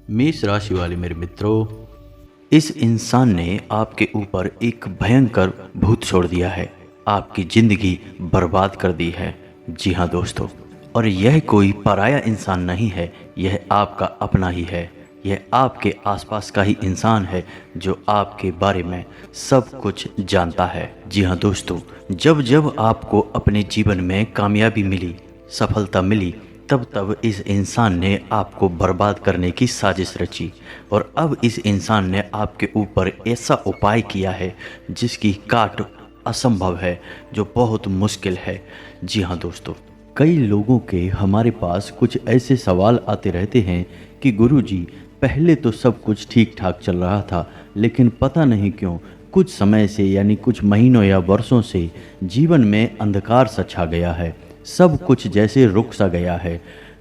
मेष राशि वाले मेरे मित्रों, इस इंसान ने आपके ऊपर एक भयंकर भूत छोड़ दिया है। आपकी जिंदगी बर्बाद कर दी है। जी हाँ दोस्तों, और यह कोई पराया इंसान नहीं है, यह आपका अपना ही है। यह आपके आसपास का ही इंसान है जो आपके बारे में सब कुछ जानता है। जी हाँ दोस्तों, जब जब आपको अपने जीवन में कामयाबी मिली, सफलता मिली, तब तब इस इंसान ने आपको बर्बाद करने की साजिश रची। और अब इस इंसान ने आपके ऊपर ऐसा उपाय किया है जिसकी काट असंभव है, जो बहुत मुश्किल है। जी हाँ दोस्तों, कई लोगों के हमारे पास कुछ ऐसे सवाल आते रहते हैं कि गुरुजी, पहले तो सब कुछ ठीक ठाक चल रहा था, लेकिन पता नहीं क्यों कुछ समय से यानी कुछ महीनों या वर्षों से जीवन में अंधकार सा छा गया है। सब कुछ जैसे रुक सा गया है।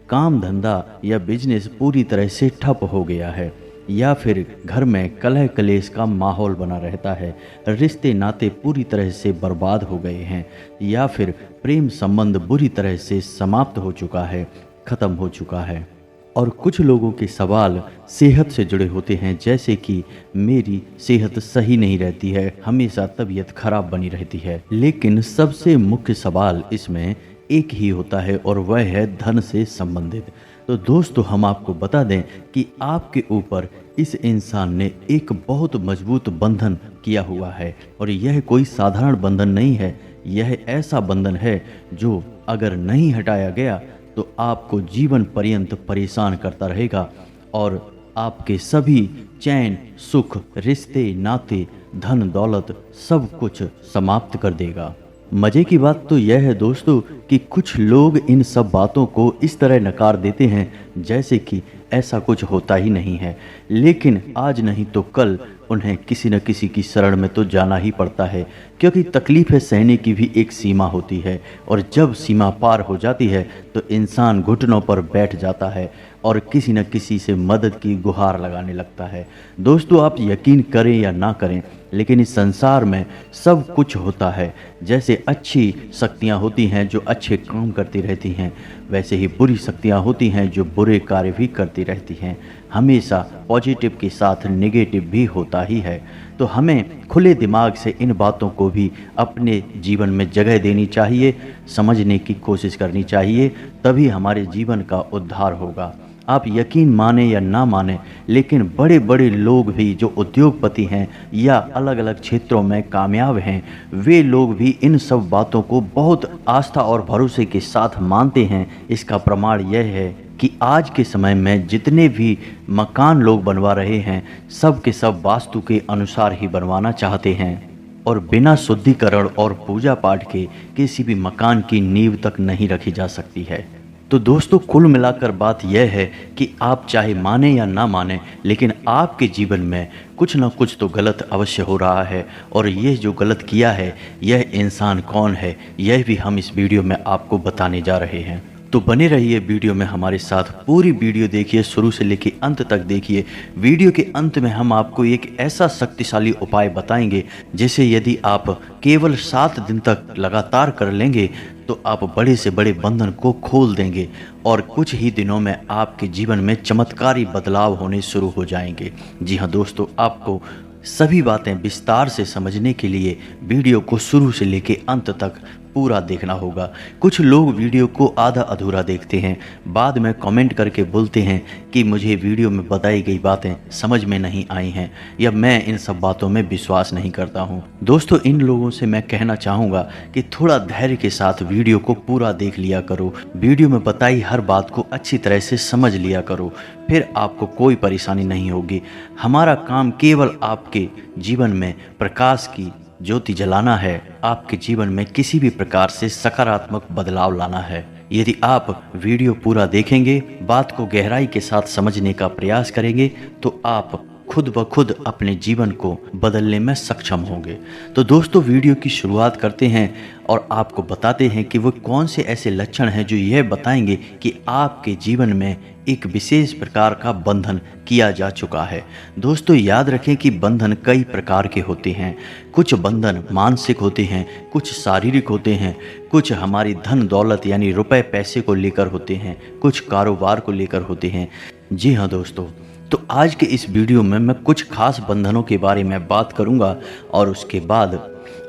काम धंधा या बिजनेस पूरी तरह से ठप हो गया है, या फिर घर में कलह कलेश का माहौल बना रहता है। रिश्ते नाते पूरी तरह से बर्बाद हो गए हैं, या फिर प्रेम संबंध बुरी तरह से समाप्त हो चुका है, ख़त्म हो चुका है। और कुछ लोगों के सवाल सेहत से जुड़े होते हैं, जैसे कि मेरी सेहत सही नहीं रहती है, हमेशा तबीयत खराब बनी रहती है। लेकिन सबसे मुख्य सवाल इसमें एक ही होता है, और वह है धन से संबंधित। तो दोस्तों, हम आपको बता दें कि आपके ऊपर इस इंसान ने एक बहुत मजबूत बंधन किया हुआ है, और यह कोई साधारण बंधन नहीं है। यह ऐसा बंधन है जो अगर नहीं हटाया गया तो आपको जीवन पर्यंत परेशान करता रहेगा, और आपके सभी चैन, सुख, रिश्ते, नाते, धन दौलत सब कुछ समाप्त कर देगा। मज़े की बात तो यह है दोस्तों कि कुछ लोग इन सब बातों को इस तरह नकार देते हैं जैसे कि ऐसा कुछ होता ही नहीं है। लेकिन आज नहीं तो कल उन्हें किसी न किसी की शरण में तो जाना ही पड़ता है, क्योंकि तकलीफ़ें सहने की भी एक सीमा होती है, और जब सीमा पार हो जाती है तो इंसान घुटनों पर बैठ जाता है और किसी न किसी से मदद की गुहार लगाने लगता है। दोस्तों, आप यकीन करें या ना करें, लेकिन इस संसार में सब कुछ होता है। जैसे अच्छी शक्तियाँ होती हैं जो अच्छे काम करती रहती हैं, वैसे ही बुरी शक्तियाँ होती हैं जो बुरे कार्य भी करती रहती हैं। हमेशा पॉजिटिव के साथ नेगेटिव भी होता ही है। तो हमें खुले दिमाग से इन बातों को भी अपने जीवन में जगह देनी चाहिए, समझने की कोशिश करनी चाहिए, तभी हमारे जीवन का उद्धार होगा। आप यकीन माने या ना माने, लेकिन बड़े बड़े लोग भी जो उद्योगपति हैं या अलग अलग क्षेत्रों में कामयाब हैं, वे लोग भी इन सब बातों को बहुत आस्था और भरोसे के साथ मानते हैं। इसका प्रमाण यह है कि आज के समय में जितने भी मकान लोग बनवा रहे हैं, सब के सब वास्तु के अनुसार ही बनवाना चाहते हैं, और बिना शुद्धिकरण और पूजा पाठ के किसी भी मकान की नींव तक नहीं रखी जा सकती है। तो दोस्तों, कुल मिलाकर बात यह है कि आप चाहे माने या ना माने, लेकिन आपके जीवन में कुछ ना कुछ तो गलत अवश्य हो रहा है, और यह जो गलत किया है, यह इंसान कौन है, यह भी हम इस वीडियो में आपको बताने जा रहे हैं। तो बने रहिए वीडियो में हमारे साथ। पूरी वीडियो देखिए, शुरू से लेकर अंत तक देखिए। वीडियो के अंत में हम आपको एक ऐसा शक्तिशाली उपाय बताएंगे जिसे यदि आप केवल 7 दिन तक लगातार कर लेंगे तो आप बड़े से बड़े बंधन को खोल देंगे, और कुछ ही दिनों में आपके जीवन में चमत्कारी बदलाव होने शुरू हो जाएंगे। जी हाँ दोस्तों, आपको सभी बातें विस्तार से समझने के लिए वीडियो को शुरू से लेकर अंत तक पूरा देखना होगा। कुछ लोग वीडियो को आधा अधूरा देखते हैं, बाद में कमेंट करके बोलते हैं कि मुझे वीडियो में बताई गई बातें समझ में नहीं आई हैं, या मैं इन सब बातों में विश्वास नहीं करता हूं। दोस्तों, इन लोगों से मैं कहना चाहूँगा कि थोड़ा धैर्य के साथ वीडियो को पूरा देख लिया करो। वीडियो में बताई हर बात को अच्छी तरह से समझ लिया करो, फिर आपको कोई परेशानी नहीं होगी। हमारा काम केवल आपके जीवन में प्रकाश की ज्योति जलाना है, आपके जीवन में किसी भी प्रकार से सकारात्मक बदलाव लाना है। यदि आप वीडियो पूरा देखेंगे, बात को गहराई के साथ समझने का प्रयास करेंगे, तो आप खुद ब खुद अपने जीवन को बदलने में सक्षम होंगे। तो दोस्तों, वीडियो की शुरुआत करते हैं और आपको बताते हैं कि वो कौन से ऐसे लक्षण हैं जो यह बताएंगे कि आपके जीवन में एक विशेष प्रकार का बंधन किया जा चुका है। दोस्तों, याद रखें कि बंधन कई प्रकार के होते हैं। कुछ बंधन मानसिक होते हैं, कुछ शारीरिक होते हैं, कुछ हमारी धन दौलत यानी रुपए पैसे को लेकर होते हैं, कुछ कारोबार को लेकर होते हैं। जी हाँ दोस्तों, तो आज के इस वीडियो में मैं कुछ खास बंधनों के बारे में बात करूंगा और उसके बाद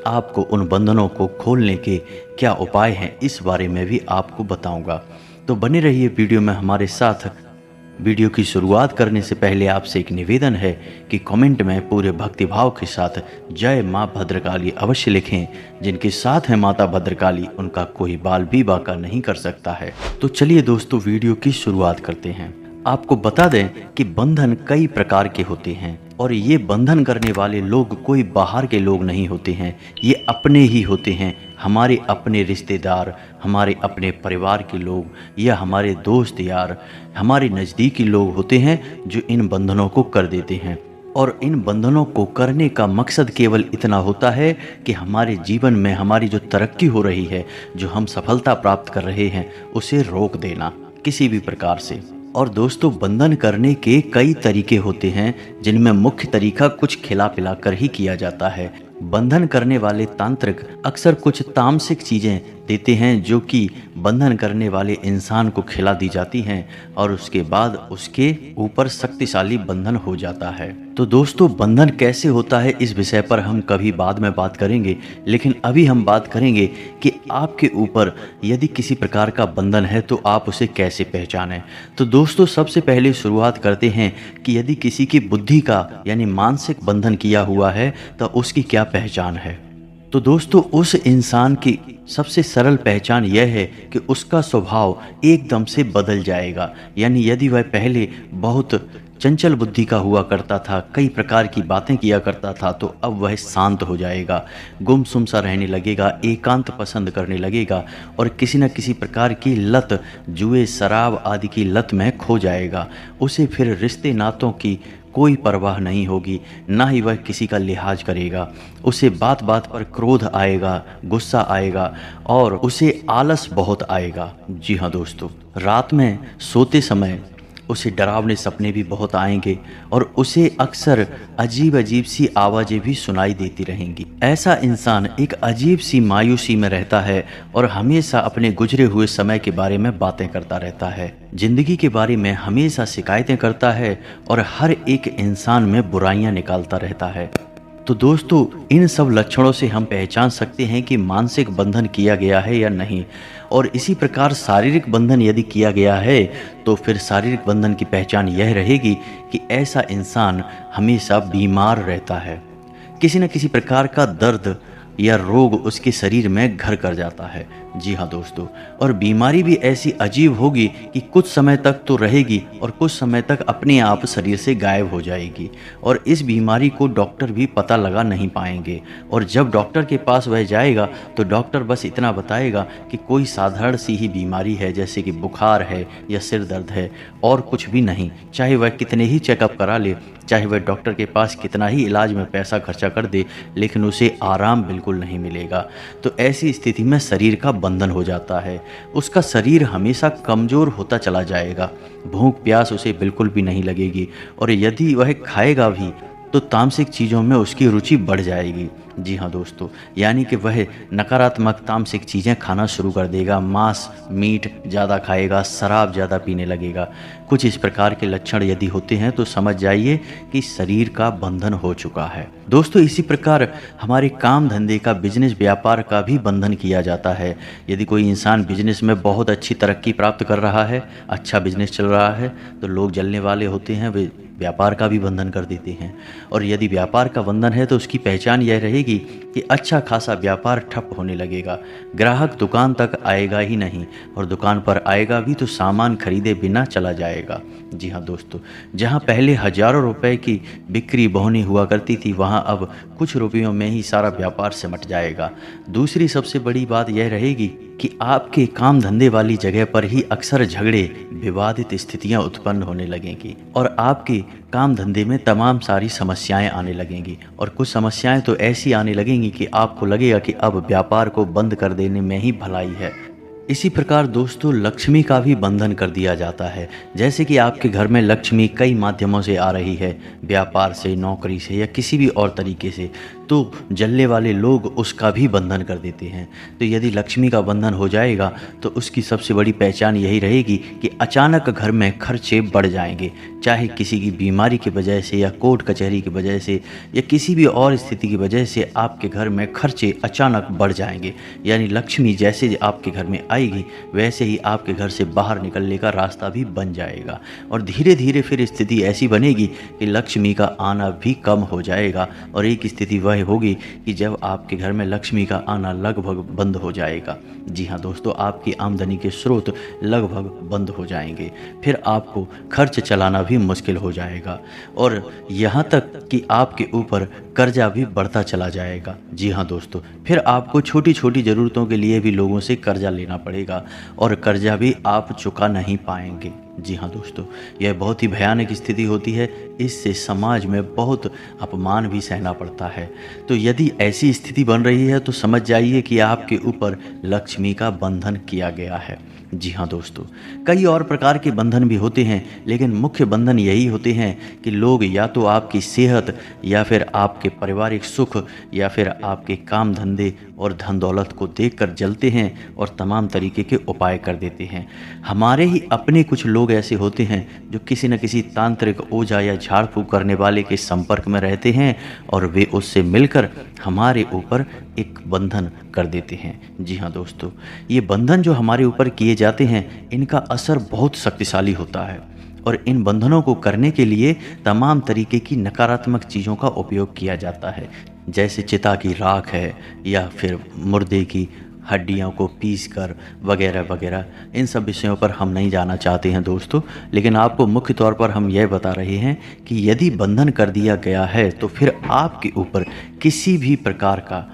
आपको उन बंधनों को खोलने के क्या उपाय हैं इस बारे में भी आपको बताऊंगा। तो बने रहिए वीडियो में हमारे साथ। वीडियो की शुरुआत करने से पहले आपसे एक निवेदन है कि कमेंट में पूरे भक्तिभाव के साथ जय माँ भद्रकाली अवश्य लिखें। जिनके साथ है माता भद्रकाली उनका कोई बाल भी बांका नहीं कर सकता है। तो चलिए दोस्तों वीडियो की शुरुआत करते हैं। आपको बता दें कि बंधन कई प्रकार के होते हैं और ये बंधन करने वाले लोग कोई बाहर के लोग नहीं होते हैं, ये अपने ही होते हैं। हमारे अपने रिश्तेदार, हमारे अपने परिवार के लोग या हमारे दोस्त यार, हमारे नज़दीकी लोग होते हैं जो इन बंधनों को कर देते हैं। और इन बंधनों को करने का मकसद केवल इतना होता है कि हमारे जीवन में हमारी जो तरक्की हो रही है, जो हम सफलता प्राप्त कर रहे हैं, उसे रोक देना किसी भी प्रकार से। और दोस्तों बंधन करने के कई तरीके होते हैं जिनमें मुख्य तरीका कुछ खिला पिला कर ही किया जाता है। बंधन करने वाले तांत्रिक अक्सर कुछ तामसिक चीज़ें देते हैं जो कि बंधन करने वाले इंसान को खिला दी जाती हैं और उसके बाद उसके ऊपर शक्तिशाली बंधन हो जाता है। तो दोस्तों बंधन कैसे होता है इस विषय पर हम कभी बाद में बात करेंगे, लेकिन अभी हम बात करेंगे कि आपके ऊपर यदि किसी प्रकार का बंधन है तो आप उसे कैसे पहचानें। तो दोस्तों सबसे पहले शुरुआत करते हैं कि यदि किसी की बुद्धि का यानी मानसिक बंधन किया हुआ है तो उसकी क्या पहचान है। तो दोस्तों उस इंसान की सबसे सरल पहचान यह है कि उसका स्वभाव एकदम से बदल जाएगा। यानी यदि वह पहले बहुत चंचल बुद्धि का हुआ करता था, कई प्रकार की बातें किया करता था, तो अब वह शांत हो जाएगा, गुमसुम सा रहने लगेगा, एकांत पसंद करने लगेगा और किसी न किसी प्रकार की लत, जुए शराब आदि की लत में खो जाएगा। उसे फिर रिश्ते नातों की कोई परवाह नहीं होगी, ना ही वह किसी का लिहाज करेगा। उसे बात बात पर क्रोध आएगा, गुस्सा आएगा और उसे आलस बहुत आएगा। जी हाँ दोस्तों, रात में सोते समय उसे डरावने सपने भी बहुत आएंगे और उसे अक्सर अजीब अजीब सी आवाज़ें भी सुनाई देती रहेंगी। ऐसा इंसान एक अजीब सी मायूसी में रहता है और हमेशा अपने गुजरे हुए समय के बारे में बातें करता रहता है, जिंदगी के बारे में हमेशा शिकायतें करता है और हर एक इंसान में बुराइयां निकालता रहता है। तो दोस्तों इन सब लक्षणों से हम पहचान सकते हैं कि मानसिक बंधन किया गया है या नहीं। और इसी प्रकार शारीरिक बंधन यदि किया गया है तो फिर शारीरिक बंधन की पहचान यह रहेगी कि ऐसा इंसान हमेशा बीमार रहता है, किसी न किसी प्रकार का दर्द या रोग उसके शरीर में घर कर जाता है। जी हाँ दोस्तों, और बीमारी भी ऐसी अजीब होगी कि कुछ समय तक तो रहेगी और कुछ समय तक अपने आप शरीर से गायब हो जाएगी और इस बीमारी को डॉक्टर भी पता लगा नहीं पाएंगे। और जब डॉक्टर के पास वह जाएगा तो डॉक्टर बस इतना बताएगा कि कोई साधारण सी ही बीमारी है, जैसे कि बुखार है या सिर दर्द है, और कुछ भी नहीं। चाहे वह कितने ही चेकअप करा ले, चाहे वह डॉक्टर के पास कितना ही इलाज में पैसा खर्चा कर दे, लेकिन उसे आराम बिल्कुल नहीं मिलेगा। तो ऐसी स्थिति में शरीर का बंधन हो जाता है। उसका शरीर हमेशा कमज़ोर होता चला जाएगा, भूख प्यास उसे बिल्कुल भी नहीं लगेगी और यदि वह खाएगा भी तो तामसिक चीज़ों में उसकी रुचि बढ़ जाएगी। जी हाँ दोस्तों, यानी कि वह नकारात्मक तामसिक चीज़ें खाना शुरू कर देगा, मांस मीट ज़्यादा खाएगा, शराब ज़्यादा पीने लगेगा। कुछ इस प्रकार के लक्षण यदि होते हैं तो समझ जाइए कि शरीर का बंधन हो चुका है। दोस्तों इसी प्रकार हमारे काम धंधे का, बिजनेस व्यापार का भी बंधन किया जाता है। यदि कोई इंसान बिजनेस में बहुत अच्छी तरक्की प्राप्त कर रहा है, अच्छा बिजनेस चल रहा है, तो लोग जलने वाले होते हैं, वे व्यापार का भी बंधन कर देते हैं। और यदि व्यापार का बंधन है तो उसकी पहचान यह रहेगी कि अच्छा खासा व्यापार ठप होने लगेगा, ग्राहक दुकान तक आएगा ही नहीं और दुकान पर आएगा भी तो सामान खरीदे बिना चला जाएगा। जी हाँ दोस्तों, जहाँ पहले हजारों रुपए की बिक्री बहोनी हुआ करती थी, वहाँ अब कुछ रुपयों में ही सारा व्यापार सिमट जाएगा। दूसरी सबसे बड़ी बात यह रहेगी कि आपके काम धंधे वाली जगह पर ही अक्सर झगड़े, विवादित स्थितियां उत्पन्न होने लगेंगी और आपके काम धंधे में तमाम सारी समस्याएं आने लगेंगी। और कुछ समस्याएं तो ऐसी आने लगेंगी कि आपको लगेगा कि अब व्यापार को बंद कर देने में ही भलाई है। इसी प्रकार दोस्तों लक्ष्मी का भी बंधन कर दिया जाता है। जैसे कि आपके घर में लक्ष्मी कई माध्यमों से आ रही है, व्यापार से, नौकरी से या किसी भी और तरीके से, तो जलने वाले लोग उसका भी बंधन कर देते हैं। तो यदि लक्ष्मी का बंधन हो जाएगा तो उसकी सबसे बड़ी पहचान यही रहेगी कि अचानक घर में खर्चे बढ़ जाएंगे, चाहे किसी की बीमारी की वजह से या कोर्ट कचहरी की वजह से या किसी भी और स्थिति की वजह से आपके घर में खर्चे अचानक बढ़ जाएंगे। यानी लक्ष्मी जैसे आपके घर में आएगी वैसे ही आपके घर से बाहर निकलने का रास्ता भी बन जाएगा, और धीरे धीरे फिर स्थिति ऐसी बनेगी कि लक्ष्मी का आना भी कम हो जाएगा। और एक स्थिति वह होगी कि जब आपके घर में लक्ष्मी का आना लगभग बंद हो जाएगा। जी हाँ दोस्तों, आपकी आमदनी के स्रोत लगभग बंद हो जाएंगे, फिर आपको खर्च चलाना भी मुश्किल हो जाएगा, और यहाँ तक कि आपके ऊपर कर्जा भी बढ़ता चला जाएगा। जी हाँ दोस्तों, फिर आपको छोटी छोटी ज़रूरतों के लिए भी लोगों से कर्जा लेना पड़ेगा, और कर्जा भी आप चुका नहीं पाएंगे। जी हाँ दोस्तों, यह बहुत ही भयानक स्थिति होती है। इससे समाज में बहुत अपमान भी सहना पड़ता है। तो यदि ऐसी स्थिति बन रही है तो समझ जाइए कि आपके ऊपर लक्ष्मी का बंधन किया गया है। जी हाँ दोस्तों, कई और प्रकार के बंधन भी होते हैं, लेकिन मुख्य बंधन यही होते हैं कि लोग या तो आपकी सेहत या फिर आपके पारिवारिक सुख या फिर आपके काम धंधे और धन दौलत को देखकर जलते हैं और तमाम तरीके के उपाय कर देते हैं। हमारे ही अपने कुछ लोग ऐसे होते हैं जो किसी न किसी तांत्रिक ओझा या झाड़ फूक करने वाले के संपर्क में रहते हैं, और वे उससे मिलकर हमारे ऊपर एक बंधन कर देते हैं। जी हाँ दोस्तों, ये बंधन जो हमारे ऊपर किए जाते हैं इनका असर बहुत शक्तिशाली होता है, और इन बंधनों को करने के लिए तमाम तरीके की नकारात्मक चीज़ों का उपयोग किया जाता है, जैसे चिता की राख है या फिर मुर्दे की हड्डियों को पीस कर वगैरह वगैरह। इन सब विषयों पर हम नहीं जाना चाहते हैं दोस्तों, लेकिन आपको मुख्य तौर पर हम यह बता रहे हैं कि यदि बंधन कर दिया गया है तो फिर आपके ऊपर किसी भी प्रकार का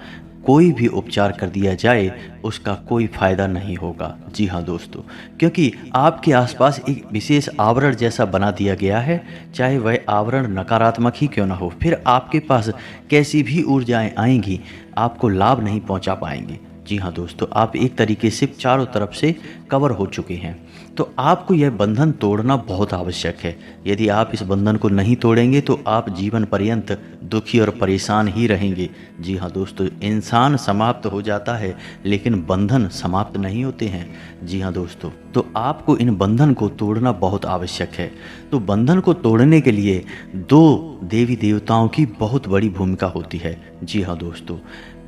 कोई भी उपचार कर दिया जाए उसका कोई फ़ायदा नहीं होगा। जी हाँ दोस्तों, क्योंकि आपके आसपास एक विशेष आवरण जैसा बना दिया गया है, चाहे वह आवरण नकारात्मक ही क्यों ना हो, फिर आपके पास कैसी भी ऊर्जाएं आएंगी आपको लाभ नहीं पहुंचा पाएंगी। जी हाँ दोस्तों, आप एक तरीके से चारों तरफ से कवर हो चुके हैं। तो आपको यह बंधन तोड़ना बहुत आवश्यक है। यदि आप इस बंधन को नहीं तोड़ेंगे तो आप जीवन पर्यंत दुखी और परेशान ही रहेंगे। जी हाँ दोस्तों, इंसान समाप्त हो जाता है लेकिन बंधन समाप्त नहीं होते हैं। जी हाँ दोस्तों, तो आपको इन बंधन को तोड़ना बहुत आवश्यक है। तो बंधन को तोड़ने के लिए दो देवी देवताओं की बहुत बड़ी भूमिका होती है। जी हाँ दोस्तों,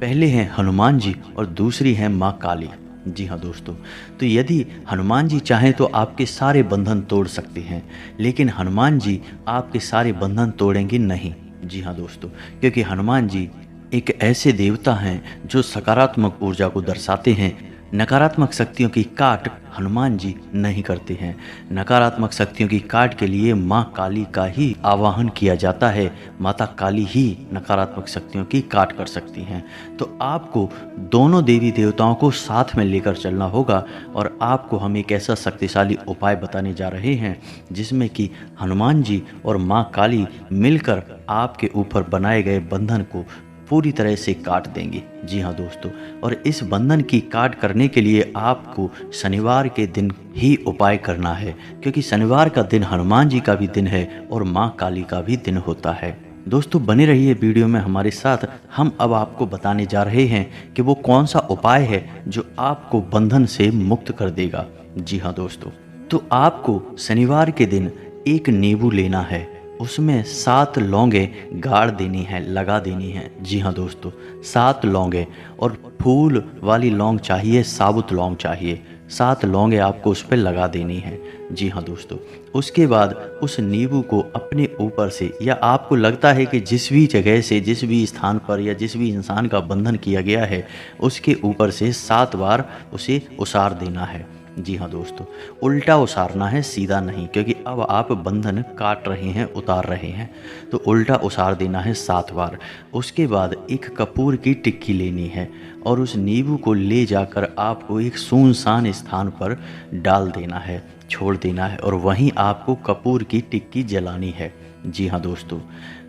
पहले हैं हनुमान जी और दूसरी है माँ काली। जी हाँ दोस्तों, तो यदि हनुमान जी चाहें तो आपके सारे बंधन तोड़ सकते हैं, लेकिन हनुमान जी आपके सारे बंधन तोड़ेंगे नहीं। जी हाँ दोस्तों, क्योंकि हनुमान जी एक ऐसे देवता हैं जो सकारात्मक ऊर्जा को दर्शाते हैं। नकारात्मक शक्तियों की काट हनुमान जी नहीं करते हैं। नकारात्मक शक्तियों की काट के लिए माँ काली का ही आवाहन किया जाता है। माता काली ही नकारात्मक शक्तियों की काट कर सकती हैं। तो आपको दोनों देवी देवताओं को साथ में लेकर चलना होगा, और आपको हम एक ऐसा शक्तिशाली उपाय बताने जा रहे हैं जिसमें कि हनुमान जी और माँ काली मिलकर आपके ऊपर बनाए गए बंधन को पूरी तरह से काट देंगे। जी हाँ दोस्तों, और इस बंधन की काट करने के लिए आपको शनिवार के दिन ही उपाय करना है, क्योंकि शनिवार का दिन हनुमान जी का भी दिन है और माँ काली का भी दिन होता है। दोस्तों बने रहिए वीडियो में हमारे साथ। हम अब आपको बताने जा रहे हैं कि वो कौन सा उपाय है जो आपको बंधन से मुक्त कर देगा। जी हाँ दोस्तों, तो आपको शनिवार के दिन एक नींबू लेना है, उसमें 7 लौंगे गाड़ देनी है, लगा देनी है। जी हाँ दोस्तों, 7 लौंगे, और फूल वाली लौंग चाहिए, साबुत लौंग चाहिए। 7 लौंगे आपको उस पर लगा देनी है। जी हाँ दोस्तों, उसके बाद उस नींबू को अपने ऊपर से, या आपको लगता है कि जिस भी जगह से, जिस भी स्थान पर या जिस भी इंसान का बंधन किया गया है उसके ऊपर से 7 बार उसे उसार देना है। जी हाँ दोस्तों, उल्टा उसारना है, सीधा नहीं, क्योंकि अब आप बंधन काट रहे हैं, उतार रहे हैं, तो उल्टा उसार देना है 7 बार। उसके बाद एक कपूर की टिक्की लेनी है और उस नींबू को ले जाकर आपको एक सुनसान स्थान पर डाल देना है, छोड़ देना है, और वहीं आपको कपूर की टिक्की जलानी है। जी हाँ दोस्तों,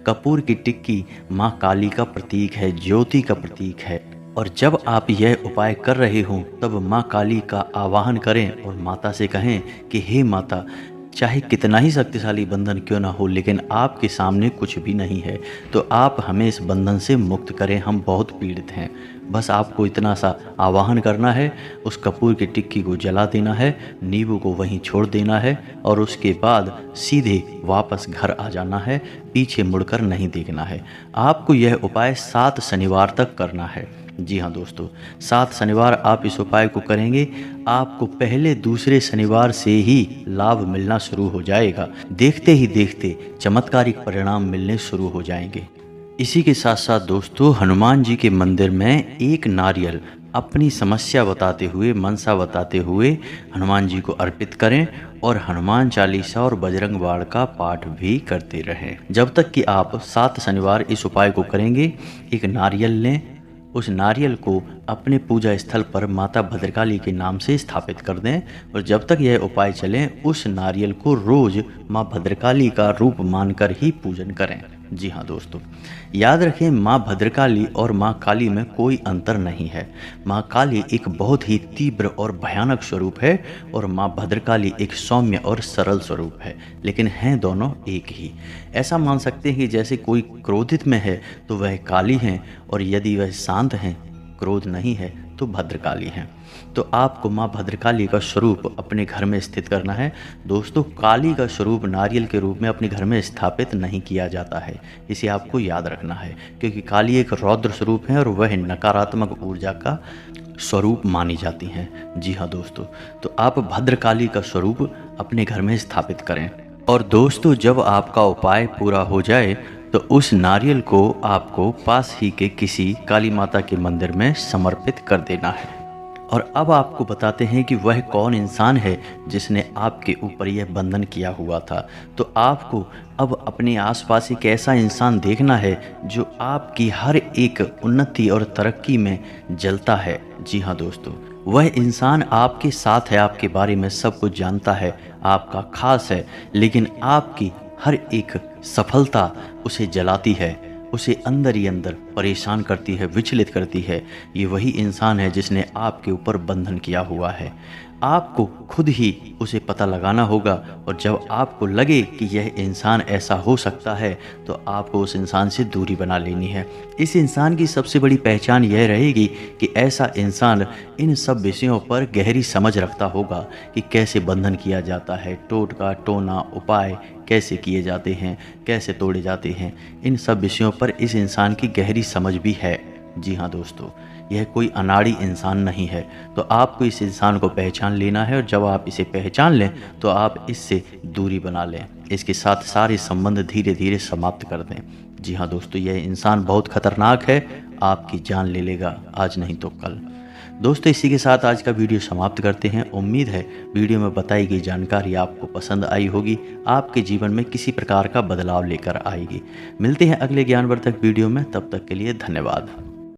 कपूर की टिक्की माँ काली का प्रतीक है, ज्योति का प्रतीक है। और जब आप यह उपाय कर रहे हों तब माँ काली का आवाहन करें और माता से कहें कि हे माता, चाहे कितना ही शक्तिशाली बंधन क्यों ना हो, लेकिन आपके सामने कुछ भी नहीं है, तो आप हमें इस बंधन से मुक्त करें, हम बहुत पीड़ित हैं। बस आपको इतना सा आवाहन करना है, उस कपूर की टिक्की को जला देना है, नींबू को वहीं छोड़ देना है और उसके बाद सीधे वापस घर आ जाना है, पीछे मुड़कर नहीं देखना है। आपको यह उपाय 7 शनिवार तक करना है। जी हाँ दोस्तों, 7 शनिवार आप इस उपाय को करेंगे, आपको पहले दूसरे शनिवार से ही लाभ मिलना शुरू हो जाएगा। देखते ही देखते चमत्कारिक परिणाम मिलने शुरू हो जाएंगे। इसी के साथ साथ दोस्तों, हनुमान जी के मंदिर में एक नारियल अपनी समस्या बताते हुए, मनसा बताते हुए हनुमान जी को अर्पित करें और हनुमान चालीसा और बजरंग बाण का पाठ भी करते रहें जब तक कि आप 7 शनिवार इस उपाय को करेंगे। एक नारियल लें, उस नारियल को अपने पूजा स्थल पर माता भद्रकाली के नाम से स्थापित कर दें और जब तक यह उपाय चले उस नारियल को रोज माँ भद्रकाली का रूप मानकर ही पूजन करें। जी हाँ दोस्तों, याद रखें, माँ भद्रकाली और माँ काली में कोई अंतर नहीं है। माँ काली एक बहुत ही तीव्र और भयानक स्वरूप है और माँ भद्रकाली एक सौम्य और सरल स्वरूप है, लेकिन हैं दोनों एक ही। ऐसा मान सकते हैं कि जैसे कोई क्रोधित में है तो वह काली हैं और यदि वह शांत हैं, क्रोध नहीं है, तो भद्रकाली हैं। तो आपको माँ भद्रकाली का स्वरूप अपने घर में स्थित करना है। दोस्तों, काली का स्वरूप नारियल के रूप में अपने घर में स्थापित नहीं किया जाता है, इसे आपको याद रखना है, क्योंकि काली एक रौद्र स्वरूप है और वह नकारात्मक ऊर्जा का स्वरूप मानी जाती हैं। जी हाँ दोस्तों, तो आप भद्रकाली का स्वरूप अपने घर में स्थापित करें। और दोस्तों, जब आपका उपाय पूरा हो जाए तो उस नारियल को आपको पास ही के किसी काली माता के मंदिर में समर्पित कर देना है। और अब आपको बताते हैं कि वह कौन इंसान है जिसने आपके ऊपर यह बंधन किया हुआ था। तो आपको अब अपने आसपास एक ऐसा इंसान देखना है जो आपकी हर एक उन्नति और तरक्की में जलता है। जी हाँ दोस्तों, वह इंसान आपके साथ है, आपके बारे में सब कुछ जानता है, आपका खास है, लेकिन आपकी हर एक सफलता उसे जलाती है, उसे अंदर ही अंदर परेशान करती है, विचलित करती है। ये वही इंसान है जिसने आपके ऊपर बंधन किया हुआ है। आपको खुद ही उसे पता लगाना होगा और जब आपको लगे कि यह इंसान ऐसा हो सकता है तो आपको उस इंसान से दूरी बना लेनी है। इस इंसान की सबसे बड़ी पहचान यह रहेगी कि ऐसा इंसान इन सब विषयों पर गहरी समझ रखता होगा कि कैसे बंधन किया जाता है, टोटका टोना उपाय कैसे किए जाते हैं, कैसे तोड़े जाते हैं। इन सब विषयों पर इस इंसान की गहरी समझ भी है। जी हाँ दोस्तों, यह कोई अनाड़ी इंसान नहीं है। तो आपको इस इंसान को पहचान लेना है और जब आप इसे पहचान लें तो आप इससे दूरी बना लें, इसके साथ सारे संबंध धीरे धीरे समाप्त कर दें। जी हाँ दोस्तों, यह इंसान बहुत खतरनाक है, आपकी जान ले लेगा, आज नहीं तो कल। दोस्तों, इसी के साथ आज का वीडियो समाप्त करते हैं। उम्मीद है वीडियो में बताई गई जानकारी आपको पसंद आई होगी, आपके जीवन में किसी प्रकार का बदलाव लेकर आएगी। मिलते हैं अगले ज्ञानवर्धक वीडियो में, तब तक के लिए धन्यवाद।